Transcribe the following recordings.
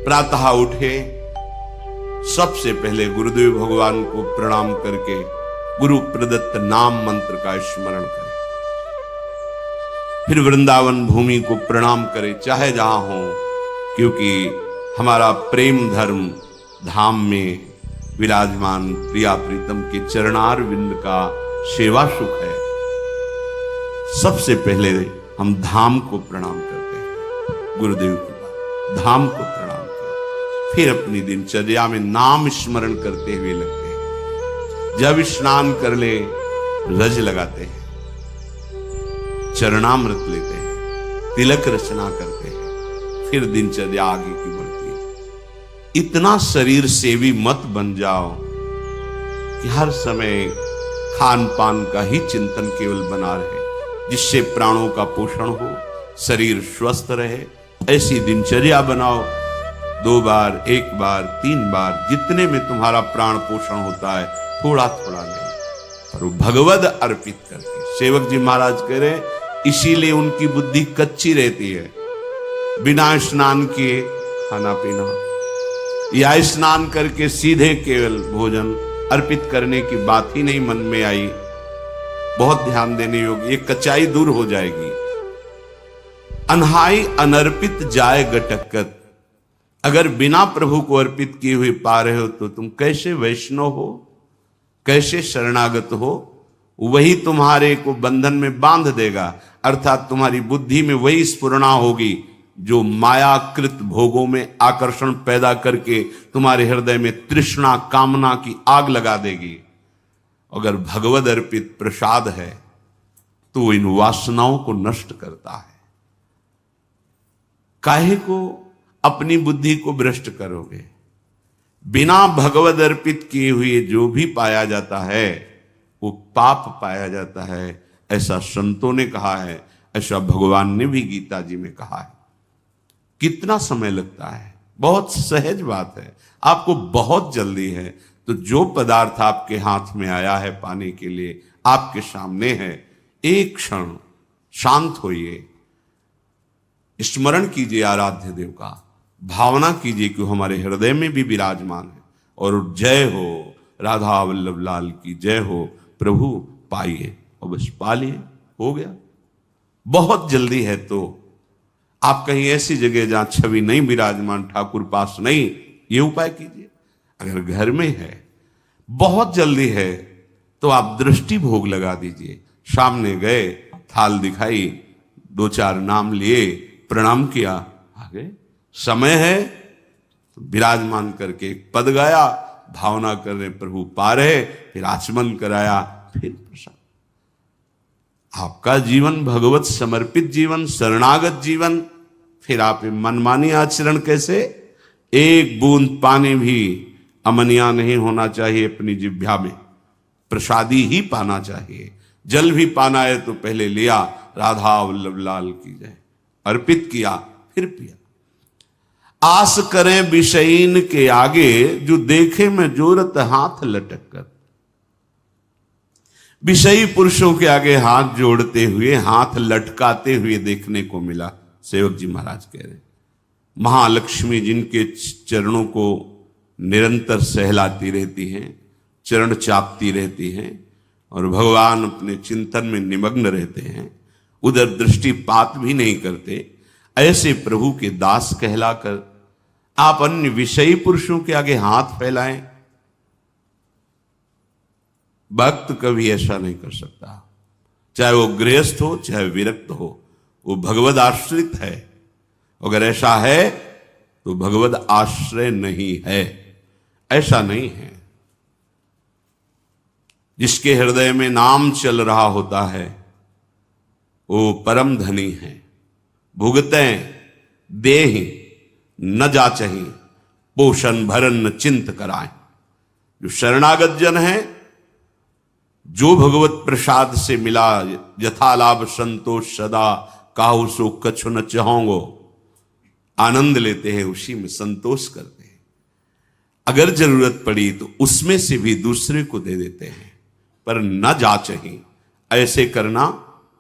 प्रातः उठे, सबसे पहले गुरुदेव भगवान को प्रणाम करके गुरु प्रदत्त नाम मंत्र का स्मरण करें। फिर वृंदावन भूमि को प्रणाम करें, चाहे जहां हो, क्योंकि हमारा प्रेम धर्म धाम में विराजमान प्रिया प्रीतम के चरणार विंद का सेवा सुख है। सबसे पहले हम धाम को प्रणाम करते हैं, गुरुदेव के बाद धाम को प्रणाम करें। फिर अपनी दिनचर्या में नाम स्मरण करते हुए लगते हैं। जब स्नान कर ले रज लगाते हैं, चरणामृत लेते हैं, तिलक रचना करते हैं, फिर दिनचर्या आगे की बढ़ती है। इतना शरीर सेवी मत बन जाओ कि हर समय खान पान का ही चिंतन केवल बना रहे, जिससे प्राणों का पोषण हो, शरीर स्वस्थ रहे। ऐसी दिनचर्या बनाओ। 2 बार, 1 बार, 3 बार, जितने में तुम्हारा प्राण पोषण होता है, थोड़ा थोड़ा ले और भगवद अर्पित करके। सेवक जी महाराज कह रहे, इसीलिए उनकी बुद्धि कच्ची रहती है। बिना स्नान किए खाना पीना, या स्नान करके सीधे केवल भोजन अर्पित करने की बात ही नहीं मन में आई। बहुत ध्यान देने योग्य, ये कच्चाई दूर हो जाएगी। अनहाई अनर्पित जाए गटकत। अगर बिना प्रभु को अर्पित किए हुए पा रहे हो तो तुम कैसे वैष्णव हो, कैसे शरणागत हो? वही तुम्हारे को बंधन में बांध देगा, अर्थात तुम्हारी बुद्धि में वही स्फुरणा होगी जो मायाकृत भोगों में आकर्षण पैदा करके तुम्हारे हृदय में तृष्णा कामना की आग लगा देगी। अगर भगवद अर्पित प्रसाद है तो इन वासनाओं को नष्ट करता है। काहे को अपनी बुद्धि को भ्रष्ट करोगे? बिना भगवद अर्पित किए हुए जो भी पाया जाता है वो पाप पाया जाता है, ऐसा संतों ने कहा है, ऐसा भगवान ने भी गीता जी में कहा है। कितना समय लगता है? बहुत सहज बात है। आपको बहुत जल्दी है तो जो पदार्थ आपके हाथ में आया है पाने के लिए, आपके सामने है, एक क्षण शांत होइए, स्मरण कीजिए आराध्य देव का, भावना कीजिए कि हमारे हृदय में भी विराजमान है। और जय हो राधा वल्लभ लाल की जय हो। प्रभु पाइए और बस पा लिए, हो गया। बहुत जल्दी है तो आप कहीं ऐसी जगह जहां छवि नहीं विराजमान, ठाकुर पास नहीं, ये उपाय कीजिए। अगर घर में है, बहुत जल्दी है, तो आप दृष्टि भोग लगा दीजिए। सामने गए, थाल दिखाई, 2-4 नाम लिए, प्रणाम किया, आ गए। समय है तो विराजमान करके एक पद गाया, भावना कर रहे प्रभु पा रहे, फिर आचमन कराया, फिर प्रसाद। आपका जीवन भगवत समर्पित जीवन, शरणागत जीवन। फिर आप मनमानी आचरण कैसे? एक बूंद पानी भी अमनिया नहीं होना चाहिए अपनी जिह्वा में, प्रसादी ही पाना चाहिए। जल भी पाना है तो पहले लिया, राधा वल्लभ लाल की जय, अर्पित किया, फिर पिया। आस करें विषयीन के आगे, जो देखे में जोरत हाथ लटक कर। विषयी पुरुषों के आगे हाथ जोड़ते हुए, हाथ लटकाते हुए देखने को मिला। सेवक जी महाराज कह रहे, महालक्ष्मी जिनके चरणों को निरंतर सहलाती रहती हैं, चरण चापती रहती हैं, और भगवान अपने चिंतन में निमग्न रहते हैं, उधर दृष्टिपात भी नहीं करते, ऐसे प्रभु के दास कहलाकर आप अन्य विषयी पुरुषों के आगे हाथ फैलाएं। भक्त कभी ऐसा नहीं कर सकता, चाहे वो गृहस्थ हो चाहे विरक्त हो, वो भगवद आश्रित है। अगर ऐसा है तो भगवद आश्रय नहीं है, ऐसा नहीं है। जिसके हृदय में नाम चल रहा होता है वो परम धनी है। भुगतें देहि न जाचहि, पोषण भरन न चिंत कराएं। जो शरणागत जन है, जो भगवत प्रसाद से मिला, यथा लाभ संतोष सदा, काहू सो कछु न चाहोंगो, आनंद लेते हैं, उसी में संतोष करते हैं। अगर जरूरत पड़ी तो उसमें से भी दूसरे को दे देते हैं, पर न जाचहि। ऐसे करना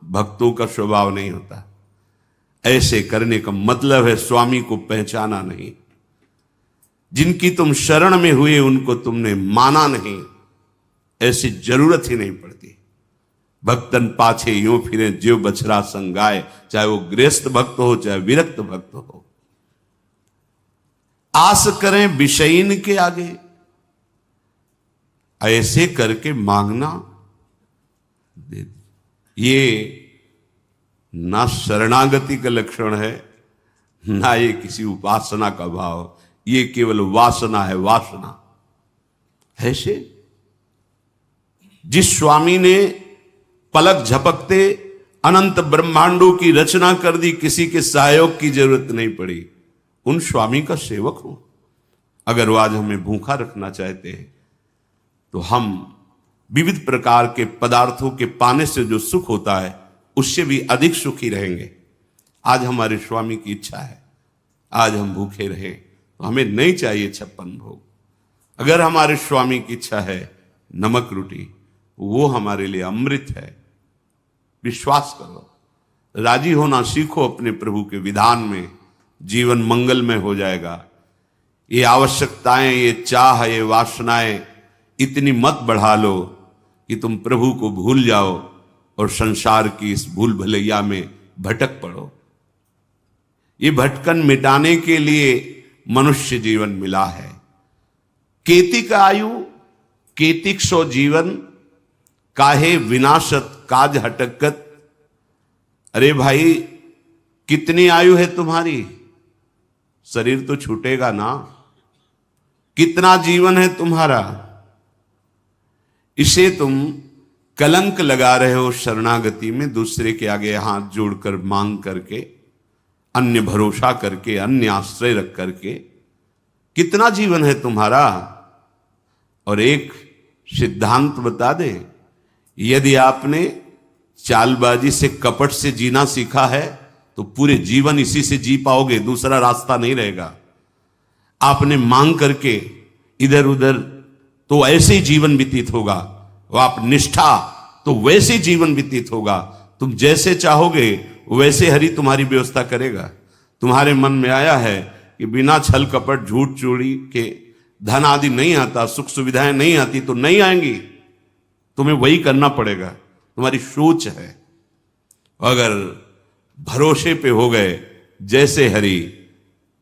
भक्तों का स्वभाव नहीं होता। ऐसे करने का मतलब है स्वामी को पहचाना नहीं। जिनकी तुम शरण में हुए उनको तुमने माना नहीं, ऐसी जरूरत ही नहीं पड़ती। भक्तन पाछे यूं फिरे ज्यो बछड़ा संगाए, चाहे वो गृहस्थ भक्त हो चाहे विरक्त भक्त हो। आस करें विषयीन के आगे, ऐसे करके मांगना दे। ये ना शरणागति का लक्षण है, ना ये किसी उपासना का भाव, ये केवल वासना है, वासना। ऐसे जिस स्वामी ने पलक झपकते अनंत ब्रह्मांडों की रचना कर दी, किसी के सहयोग की जरूरत नहीं पड़ी, उन स्वामी का सेवक हूं। अगर वो आज हमें भूखा रखना चाहते हैं तो हम विविध प्रकार के पदार्थों के पाने से जो सुख होता है उससे भी अधिक सुखी रहेंगे। आज हमारे स्वामी की इच्छा है आज हम भूखे रहे, तो हमें नहीं चाहिए 56 भोग। अगर हमारे स्वामी की इच्छा है नमक रोटी, वो हमारे लिए अमृत है। विश्वास करो, राजी होना सीखो अपने प्रभु के विधान में, जीवन मंगलमय हो जाएगा। ये आवश्यकताएं, ये चाह, ये वासनाएं इतनी मत बढ़ा लो कि तुम प्रभु को भूल जाओ और संसार की इस भूल भलैया में भटक पड़ो। ये भटकन मिटाने के लिए मनुष्य जीवन मिला है। केतिक आयु केतिक सो जीवन, काहे विनाशत काज हटकत। अरे भाई, कितनी आयु है तुम्हारी? शरीर तो छूटेगा ना। कितना जीवन है तुम्हारा? इसे तुम कलंक लगा रहे हो शरणागति में, दूसरे के आगे हाथ जोड़कर मांग करके, अन्य भरोसा करके, अन्य आश्रय रख करके। कितना जीवन है तुम्हारा? और एक सिद्धांत बता दे, यदि आपने चालबाजी से, कपट से जीना सीखा है तो पूरे जीवन इसी से जी पाओगे, दूसरा रास्ता नहीं रहेगा। आपने मांग करके इधर उधर तो ऐसे ही जीवन व्यतीत होगा, और आप निष्ठा तो वैसे जीवन व्यतीत होगा। तुम जैसे चाहोगे वैसे हरि तुम्हारी व्यवस्था करेगा। तुम्हारे मन में आया है कि बिना छल कपट झूठ चोरी के धन आदि नहीं आता, सुख सुविधाएं नहीं आती, तो नहीं आएंगी, तुम्हें वही करना पड़ेगा। तुम्हारी सोच है। अगर भरोसे पे हो गए जैसे हरि,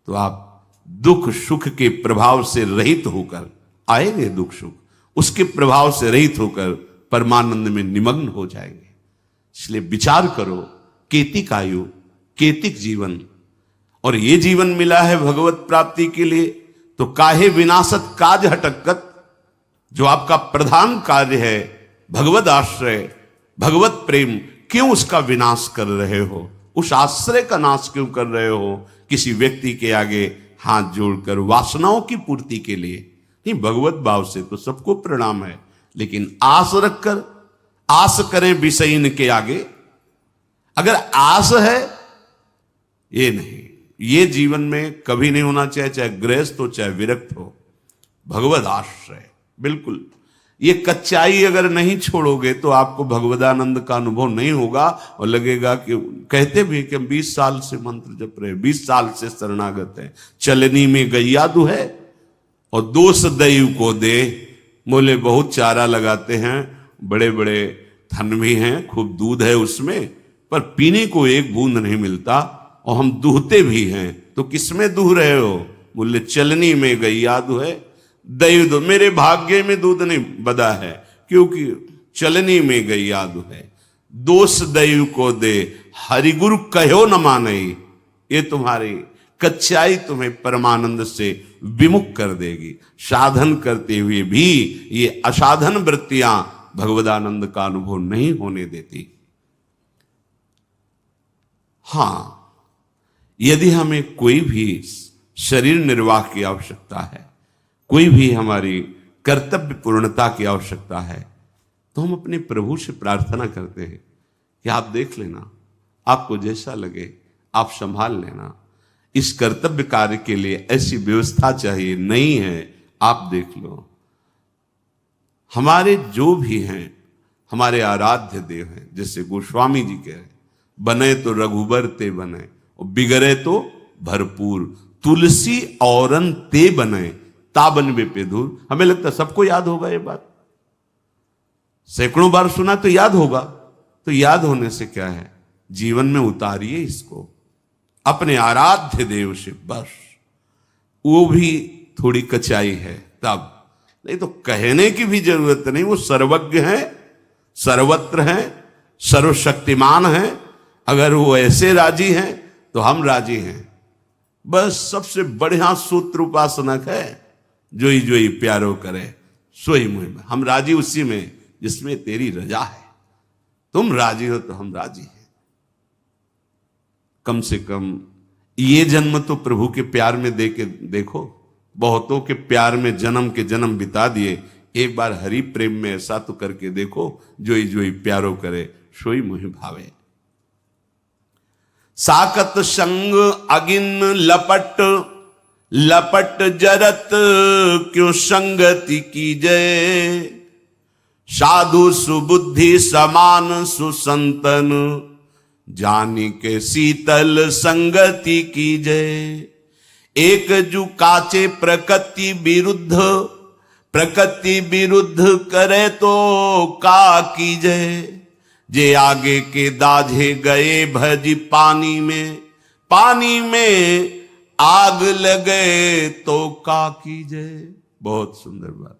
तो आप दुख सुख के प्रभाव से रहित होकर आएंगे, दुख सुख उसके प्रभाव से रहित होकर परमानंद में निमग्न हो जाएंगे। इसलिए विचार करो, केतिक आयु केतिक जीवन, और ये जीवन मिला है भगवत प्राप्ति के लिए, तो काहे विनाशत काज हटकत। जो आपका प्रधान कार्य है भगवत आश्रय, भगवत प्रेम, क्यों उसका विनाश कर रहे हो? उस आश्रय का नाश क्यों कर रहे हो? किसी व्यक्ति के आगे हाथ जोड़कर वासनाओं की पूर्ति के लिए नहीं, भगवत भाव से तो सबको प्रणाम है, लेकिन आस रखकर, आस करें विषयीन के आगे। अगर आस है, ये नहीं, ये जीवन में कभी नहीं होना चाहिए, चाहे गृहस्थ हो चाहे विरक्त हो। भगवत आश्रय बिल्कुल, ये कच्चाई अगर नहीं छोड़ोगे तो आपको भगवदानंद का अनुभव नहीं होगा, और लगेगा कि कहते भी कि हम 20 साल से मंत्र जप रहे, 20 साल से शरणागत है, चलनी में गैया दुहे और दोष दैव को दे। बोले बहुत चारा लगाते हैं, बड़े बड़े थन भी हैं, खूब दूध है उसमें, पर पीने को एक बूंद नहीं मिलता, और हम दूहते भी हैं, तो किसमें दूह रहे हो? बोले चलनी में गैया दुहे, दैव दो, मेरे भाग्य में दूध नहीं बदा है, क्योंकि चलनी में गैया दुहे। दोष दैव को दे, हरिगुरु कहो न माने। ये तुम्हारी कच्चाई तुम्हें परमानंद से विमुख कर देगी। साधन करते हुए भी ये असाधन वृत्तियां भगवदानंद का अनुभव नहीं होने देती। हां, यदि हमें कोई भी शरीर निर्वाह की आवश्यकता है, कोई भी हमारी कर्तव्य पूर्णता की आवश्यकता है, तो हम अपने प्रभु से प्रार्थना करते हैं कि आप देख लेना, आपको जैसा लगे आप संभाल लेना। इस कर्तव्य कार्य के लिए ऐसी व्यवस्था चाहिए, नहीं है आप देख लो। हमारे जो भी हैं, हमारे आराध्य देव हैं, जैसे गोस्वामी जी कह रहे, बने तो रघुबर ते बने और बिगड़े तो भरपूर, तुलसी औरन ते बने ताबन वे पे दूर। हमें लगता है सबको याद होगा ये बात, सैकड़ों बार सुना तो याद होगा। तो याद होने से क्या है, जीवन में उतारिए इसको, अपने आराध्य देव से, बस वो भी थोड़ी कचाई है तब, नहीं तो कहने की भी जरूरत नहीं। वो सर्वज्ञ है, सर्वत्र है, सर्वशक्तिमान है। अगर वो ऐसे राजी हैं तो हम राजी हैं। बस सबसे बढ़िया सूत्र उपासनक है, जोई जोई प्यारो करे सोई मुहि। हम राजी उसी में जिसमें तेरी रजा है। तुम राजी हो तो हम राजी हैं। कम से कम ये जन्म तो प्रभु के प्यार में दे के देखो। बहुतों के प्यार में जन्म के जन्म बिता दिए, एक बार हरि प्रेम में ऐसा तो करके देखो, जोई जोई प्यारो करे सोई मुहि भावे। साकत संग अगिन लपट, लपट जरत क्यों संगति कीजय। साधु सुबुद्धि समान सुसंतन, जानी के शीतल संगति कीजय। एक जू काचे प्रकृति विरुद्ध, प्रकृति विरुद्ध करे तो का कीजय। जे आगे के दाझे गए भज पानी में, पानी में आग लगे तो का कीजय। बहुत सुंदर बात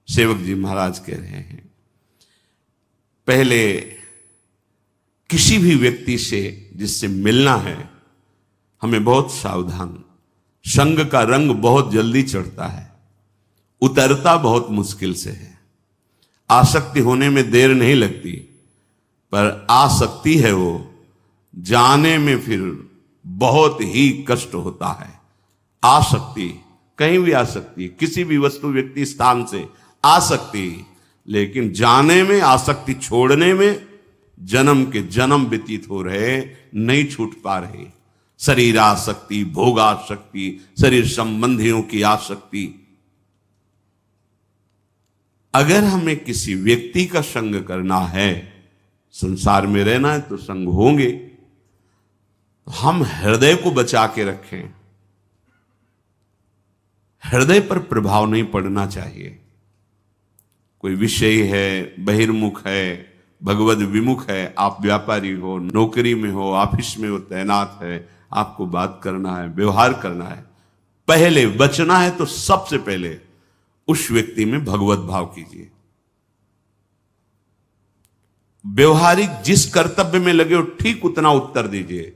सेवक जी महाराज कह रहे हैं। पहले किसी भी व्यक्ति से जिससे मिलना है, हमें बहुत सावधान। संग का रंग बहुत जल्दी चढ़ता है, उतरता बहुत मुश्किल से है। आसक्ति होने में देर नहीं लगती, पर आसक्ति है वो जाने में फिर बहुत ही कष्ट होता है। आसक्ति कहीं भी आ सकती है, किसी भी वस्तु व्यक्ति स्थान से आ सकती, लेकिन जाने में, आसक्ति छोड़ने में जन्म के जन्म व्यतीत हो रहे, नहीं छूट पा रहे। शरीर आसक्ति, भोगासक्ति, शरीर संबंधियों की आसक्ति। अगर हमें किसी व्यक्ति का संग करना है, संसार में रहना है तो संग होंगे, हम हृदय को बचा के रखें। हृदय पर प्रभाव नहीं पड़ना चाहिए। कोई विषय है, बहिर्मुख है, भगवद विमुख है, आप व्यापारी हो, नौकरी में हो, ऑफिस में हो, तैनात है, आपको बात करना है, व्यवहार करना है, पहले बचना है तो सबसे पहले उस व्यक्ति में भगवत भाव कीजिए। व्यवहारिक जिस कर्तव्य में लगे हो ठीक उतना उत्तर दीजिए,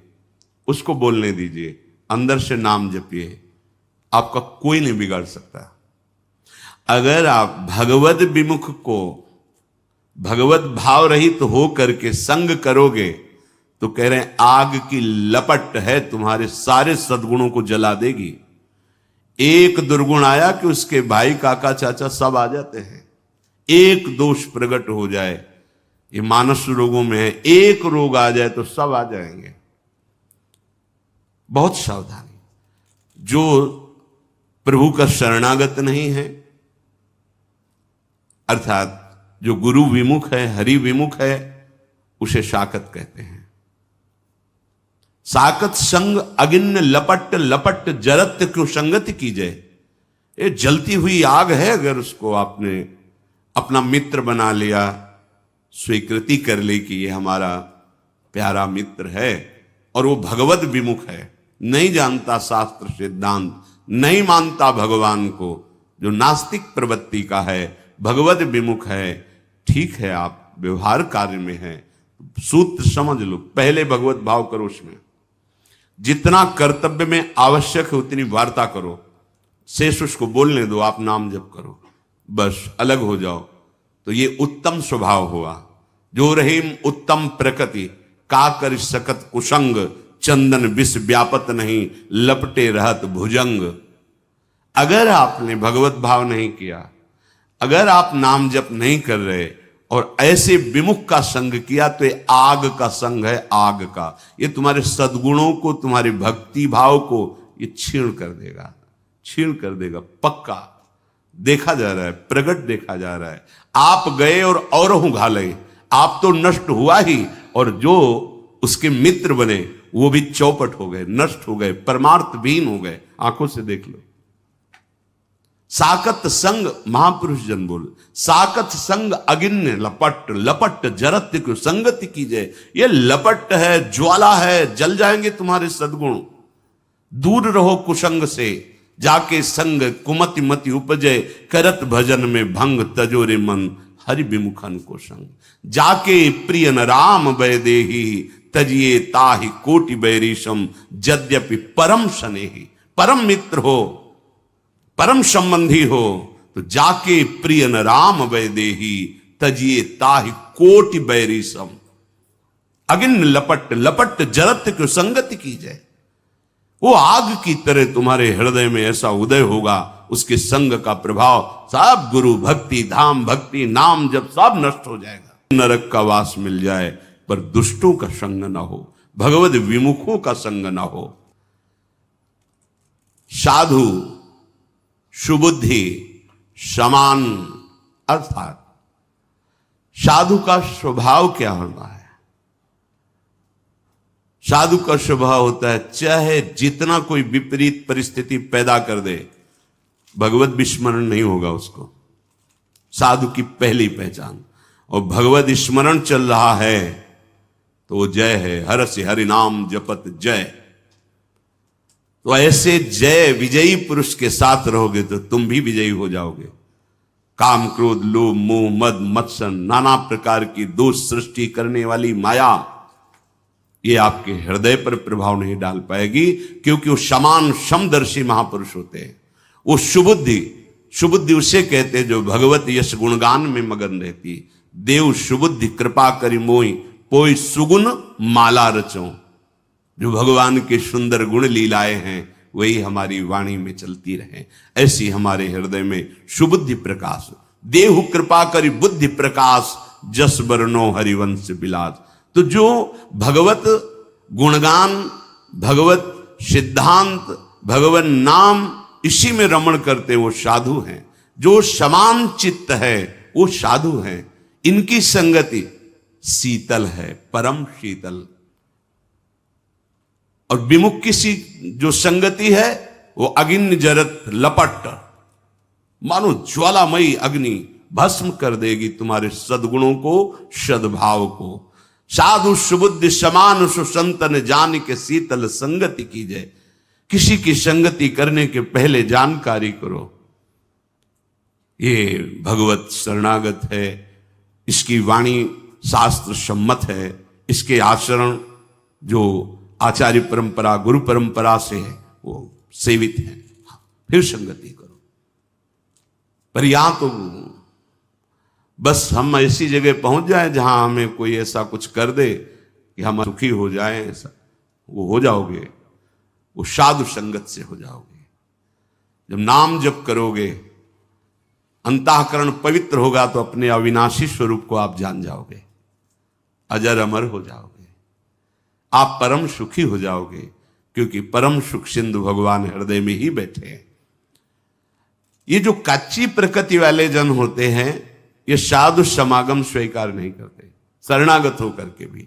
उसको बोलने दीजिए, अंदर से नाम जपिए, आपका कोई नहीं बिगाड़ सकता। अगर आप भगवत विमुख को भगवत भाव रहित तो हो करके संग करोगे तो कह रहे हैं आग की लपट है, तुम्हारे सारे सद्गुणों को जला देगी। एक दुर्गुण आया कि उसके भाई, काका, चाचा सब आ जाते हैं। एक दोष प्रकट हो जाए, ये मानस रोगों में है, एक रोग आ जाए तो सब आ जाएंगे। बहुत सावधानी। जो प्रभु का शरणागत नहीं है, अर्थात जो गुरु विमुख है, हरि विमुख है, उसे साकत कहते हैं। साकत संग अगिन्न लपट, लपट जरत क्यों संगति कीजय। ये जलती हुई आग है, अगर उसको आपने अपना मित्र बना लिया, स्वीकृति कर ली कि ये हमारा प्यारा मित्र है, और वो भगवत विमुख है, नहीं जानता शास्त्र सिद्धांत, नहीं मानता भगवान को, जो नास्तिक प्रवृत्ति का है, भगवत विमुख है, ठीक है, आप व्यवहार कार्य में है, सूत्र समझ लो, पहले भगवत भाव करो, उसमें जितना कर्तव्य में आवश्यक है उतनी वार्ता करो, शेष उसको बोलने दो, आप नाम जप करो, बस अलग हो जाओ। तो ये उत्तम स्वभाव हुआ। जो रहीम उत्तम प्रकृति, का कर सकत कुसंग, चंदन विष व्यापत नहीं, लपटे रहत भुजंग। अगर आपने भगवत भाव नहीं किया, अगर आप नाम जप नहीं कर रहे और ऐसे विमुख का संग किया, तो ये आग का संग है, आग का। ये तुम्हारे सद्गुणों को, तुम्हारे भक्ति भाव को ये छीण कर देगा, छीण कर देगा, पक्का देखा जा रहा है, प्रकट देखा जा रहा है। आप गए और औरों घाले, आप तो नष्ट हुआ ही, और जो उसके मित्र बने वो भी चौपट हो गए, नष्ट हो गए, परमार्थ विहीन हो गए। आंखों से देख लो। साकत संग महापुरुष जन बोल, साकत संग अगिन्य लपट, लपट जरत्य को संगति कीजिए। ये लपट है, ज्वाला है, जल जाएंगे तुम्हारे सद्गुण। दूर रहो कुसंग से, जाके संग कुमति मति उपजे, करत भजन में भंग तजोरे मन, हरि विमुखन को संग। जाके प्रिय न राम वैदेही, तजिए ताहि कोटि बैरीशम, यद्यपि परम स्नेही। परम मित्र हो, परम संबंधी हो, तो जाके प्रिय न राम वैदेही, तजिए ताहि कोटि बैरीशम। अगिन लपट, लपट जरत को संगति की जाए। वो आग की तरह तुम्हारे हृदय में ऐसा उदय होगा, उसके संग का प्रभाव सब गुरु भक्ति, धाम भक्ति, नाम जब सब नष्ट हो जाएगा। नरक का वास मिल जाए, पर दुष्टों का संग न हो, भगवद विमुखों का संग न हो। साधु, सुबुद्धि, समान, अर्थात साधु का स्वभाव क्या होता है? साधु का स्वभाव होता है, चाहे जितना कोई विपरीत परिस्थिति पैदा कर दे, भगवत विस्मरण नहीं होगा उसको। साधु की पहली पहचान। और भगवत स्मरण चल रहा है तो वो जय है, हर से हरि नाम जपत जय। तो ऐसे जय विजयी पुरुष के साथ रहोगे तो तुम भी विजयी हो जाओगे। काम, क्रोध, लोभ, मोह, मद, मत्सर, नाना प्रकार की दोष सृष्टि करने वाली माया, ये आपके हृदय पर प्रभाव नहीं डाल पाएगी, क्योंकि वो समान समदर्शी महापुरुष होते हैं। वो सुबुद्धि, सुबुद्धि उसे कहते हैं जो भगवत यश गुणगान में मगन रहती। देव सुबुद्धि कृपा करी मोई, पोई सुगुण माला रचो। जो भगवान के सुंदर गुण लीलाएं हैं वही हमारी वाणी में चलती रहे। ऐसी हमारे हृदय में सुबुद्धि प्रकाश। देव कृपा करी बुद्धि प्रकाश, जस बरनो हरिवंश बिलास। तो जो भगवत गुणगान, भगवत सिद्धांत, भगवत नाम, इसी में रमण करते वो साधु हैं। जो समान चित्त है वो साधु हैं। इनकी संगति शीतल है, परम शीतल। और विमुख की जो संगति है वो अग्नि जरत लपट, मानो ज्वालामयी अग्नि भस्म कर देगी तुम्हारे सद्गुणों को, सद्भाव को। साधु सुबुद्धि समान सुसंतन, जान के शीतल संगति कीजिए। किसी की संगति करने के पहले जानकारी करो, ये भगवत शरणागत है, इसकी वाणी शास्त्र सम्मत है, इसके आचरण जो आचार्य परंपरा, गुरु परंपरा से है वो सेवित है, फिर संगति करो। पर यहां तो बस हम ऐसी जगह पहुंच जाए जहां हमें कोई ऐसा कुछ कर दे कि हम सुखी हो जाए, ऐसा वो हो जाओगे, वो साधु संगत से हो जाओगे। जब नाम जप करोगे, अंतःकरण पवित्र होगा, तो अपने अविनाशी स्वरूप को आप जान जाओगे, अजर अमर हो जाओगे, आप परम सुखी हो जाओगे, क्योंकि परम सुख सिंधु भगवान हृदय में ही बैठे हैं। ये जो कच्ची प्रकृति वाले जन होते हैं, ये साधु समागम स्वीकार नहीं करते, शरणागत होकर के भी।